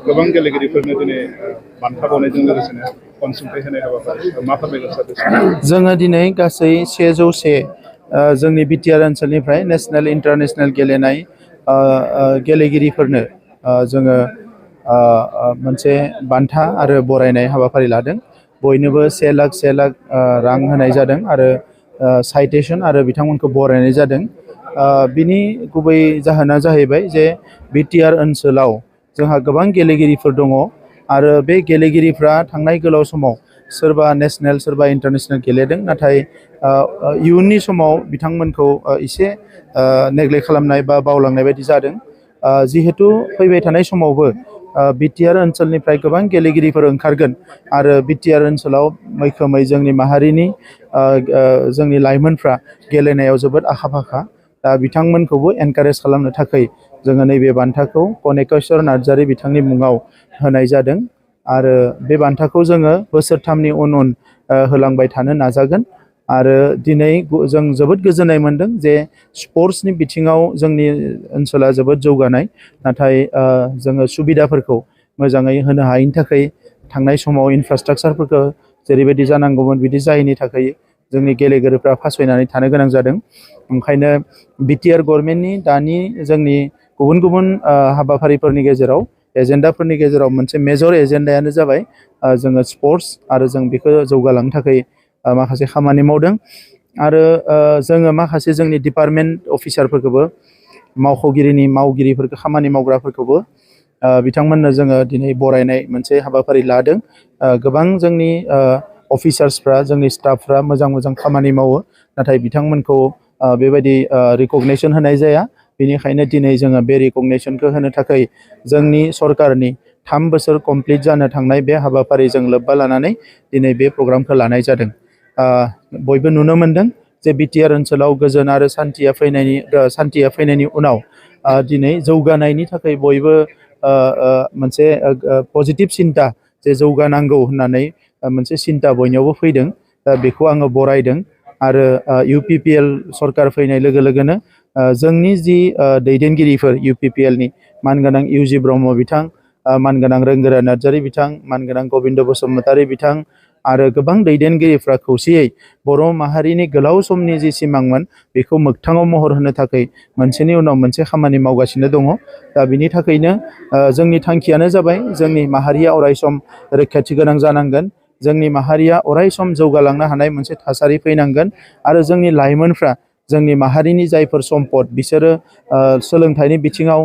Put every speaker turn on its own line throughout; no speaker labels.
गोबां गेलेगिरिफोरनो दिनै बान्था बावनायजों लोगोसेनो अनसुंथाइ होनाय हाबाफारि मा फोरमायगोन सार?
जोङो दिनै गासै 101 जोंनि बिटिआर ओनसोलनिफ्राय नेशनेल इन्टारनेशनेल गेलेनाय गेलेगिरिफोरनो जोङो मोनसे बान्था आरो बरायनाय हाबाफारि लादों। बयनोबो 1 लाख रां होनाय जादों आरो साइटेसन आरो बिथांमोनखौ बरायनाय जादों। बिनि गुबै जाहोना जाहैबाय जे बिटिआर ओनसोलाव जोंहा गोबां गेलेगिरिफोर दङ आरो बे गेलेगिरिफ्रा थांनाय गोलाव समाव सोरबा नेशनेल सोरबा इन्टारनेशनेल गेलेदों, नाथाय इयुननि समाव बिथांमोनखौ एसे नेग्लेक्ट खालामनाय बा बावलांनाय बायदि जादों। जिहेतु फैबाय थानाय समावबो बिटिआर ओनसोलनिफ्राय गोबां गेलेगिरिफोर ओंखारगोन आरो बिटिआर ओनसोलाव मैखोमै जोंनि माहारिनि जोंनि लाइमोनफ्रा गेलेनायाव जोबोद आखा फाखा। दा बिथांमोनखौबो एनकारेज खालामनो थाखाय जोङो नैबे बान्थाखौ कनेकेश्वर नार्जारी बिथांनि मुङाव होनाय जादों आरो बे बान्थाखौ जोङो बोसोरथामनि उन होलांबाय थानो नाजागोन। आरो दिनै जों जोबोद गोजोननाय मोनदों जे स्पर्ट्सनि बिथिङाव जोंनि ओनसोला जोबोद जौगानाय, नाथाय जोङो सुबिदाफोरखौ मोजाङै होनो हायैनि थाखाय थांनाय समाव इनफ्रास्ट्राक्चारफोरखौ जेरैबायदि जानांगौमोन बिदि जायैनि थाखाय जोंनि गेलेगिरिफ्रा फासयनानै थानो गोनां जादों। ओंखायनो बिटिआर गभर्नमेन्टनि दानि जोंनि गुबुन गुबुन हाबाफारिफोरनि गेजेराव एजेन्डाफोरनि गेजेराव मोनसे मेजर एजेन्डायानो जाबाय जोङो स्पर्ट्स आरो जों बेखौ जौगालांनो थाखाय माखासे खामानि मावदों। आरो जोङो माखासे जोंनि डिपार्टमेन्ट अफिसारफोरखौबो मावगिरिफोरखौ खामानि मावग्राफोरखौबो बिथांमोननो जोङो दिनै बरायनाय मोनसे हाबाफारि लादों। गोबां जोंनि अफिसार्सफ्रा जोंनि स्टाफफ्रा मोजां खामानि मावो, नाथाय बिथांमोनखौ बेबायदि रिकगनेसन होनाय जाया। बेनिखायनो दिनै जोङो बे रिकगनेसनखौ होनो थाखाय जोंनि सरकारनि 3 बोसोर कमप्लिट जानो थांनाय बे हाबाफारिजों लोब्बा लानानै दिनै बे प्रग्रामखौ लानाय जादों। बयबो नुनो मोनदों जे बिटिआर ओनसोलाव गोजोन आरो सान्थिया फैनायनि उनाव दिनै जौगानायनि थाखाय बयबो मोनसे पजिटिभ सिन्ता जे जौगानांगौ होननानै मोनसे सिन्ता बयनियावबो फैदों। दा बेखौ आङो बरायदों आरो UPPL सरकार फैनाय लोगो लोगोनो जोंनि जि दैदेनगिरिफोर UPPLनि मानगोनां इउजि ब्रह्म बिथां, मानगोनां रोंगोरा नार्जारी बिथां, मानगोनां गबिन्द बसुमतारी बिथां आरो गोबां दैदेनगिरिफ्रा खौसेयै बर' माहारिनि गोलाव समनि जि सिमांमोन बेखौ मोगथाङाव महर होनो थाखाय मोनसेनि उनाव मोनसे खामानि मावगासिनो दङ। दा बिनि थाखायनो जोंनि थांखियानो जाबाय जोंनि माहारिया अरायसम रैखाथि गोनां जानांगोन, जोंनि माहारिया अरायसम जौगालांनो हानाय मोनसे थासारि फैनांगोन आरो जोंनि लाइमोनफ्रा जोंनि माहारिनि जायफोर सम्पद बिसोरो सोलोंथाइनि बिथिङाव,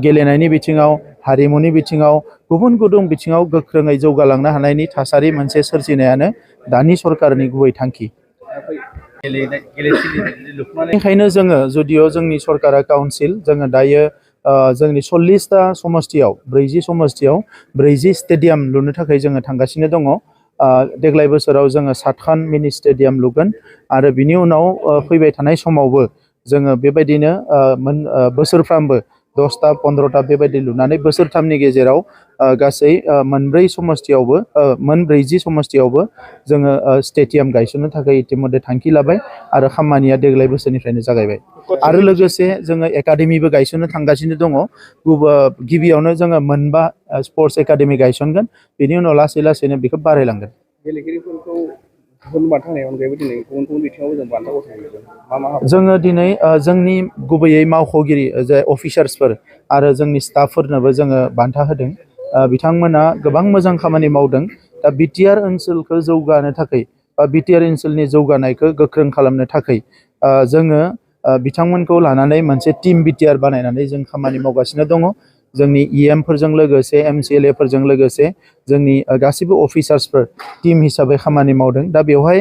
गेलेनायनि बिथिङाव, हारिमुनि बिथिङाव, गुबुन गुबुन बिथिङाव गोख्रोङै जौगालांनो हानायनि थासारि मोनसे सोरजिनायानो दानि सरकारनि गुबै थांखि। बेनिखायनो जोङो जुदिअ जोंनि सरकारा काउन्सिल जोङो दायो जोंनि 40टा समस्तियाव 40 समस्तियाव 40 स्टेडियाम लुनो थाखाय जोङो थांगासिनो दङ। देग्लाय बोसोराव जोङो 7खान मिनि स्टेडियाम लुगोन आरो बिनि उनाव फैबाय थानाय समावबो जोङो बेबायदिनो बोसोरफ्रामबो 10टा 15टा बेबायदि लुनानै बोसोरथामनि गेजेराव गासै मोन 40 समस्तियावबो जोङो स्टेडियाम गायसननो थाखाय इतिमध्य थांखि लाबाय आरो खामानिया देग्लाय बोसोरनिफ्रायनो जागायबाय। आरो लोगोसे जोङो एकाडेमिबो गायसननो थांगासिनो दङ। गिबियावनो जोङो 5 स्पर्ट्स एकाडेमि गायसनगोन, बेनि उनाव लासै लासैनो बेखौ बारायलांगोन।
गेलेगिरिफोरखौ बान्था होनायनि अनगायैबो दिनै गुबुन गुबुन बिथिङाव जों बान्था गथायदों। मा
जोङो दिनै जोंनि गुबैयै मावख'गिरि जे अफिसार्सफोर आरो जोंनि स्टाफफोरनोबो जोङो बान्था होदों। बिथांमोना गोबां मोजां खामानि मावदों। दा बिटिआर ओनसोलखौ जौगानो थाखाय बा बिटिआर ओनसोलनि जौगानायखौ गोख्रों खालामनो थाखाय जोङो बिथांमोनखौ लानानै मोनसे टिम बिटिआर बानायनानै जों खामानि मावगासिनो दङ। जोंनि EMफोरजों लोगोसे MCLAफोरजों लोगोसे जोंनि गासैबो अफिसार्सफोर टिम हिसाबै खामानि मावदों। दा बेवहाय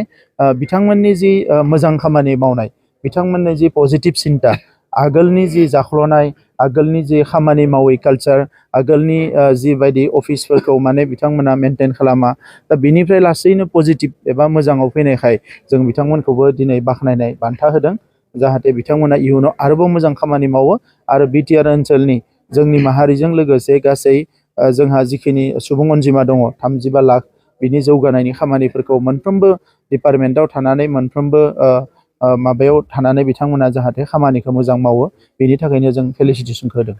बिथांमोननि जि मोजां खामानि मावनाय, बिथांमोननि जि पजिटिभ सिन्ता, आगोलनि जि जाख्ल'नाय, आगोलनि जि खामानि मावै कालचार, आगोलनि जिबायदि अफिसफोरखौ माने बिथांमोना मेनटेन खालामा, दा बिनिफ्राय लासैनो पजिटिभ एबा मोजाङाव फैनायखाय जों बिथांमोनखौबो दिनै बाख्नायनाय बान्था होदों, जाहाथे बिथांमोना इयुनाव आरोबाव मोजां खामानि मावो आरो बिटिआर ओनसोलनि जोंनि माहारिजों लोगोसे गासै जोंहा जिखिनि सुबुं अनजिमा दङ 35 लाख, बिनि जौगानायनि खामानिफोरखौ मोनफ्रोमबो डिपार्टमेन्टआव थानानै मोनफ्रोमबो माबायाव थानानै बिथांमोना जाहाथे खामानिखौ मोजां मावो, बेनि थाखायनो जों फेलिसिटेसनखौ होदों।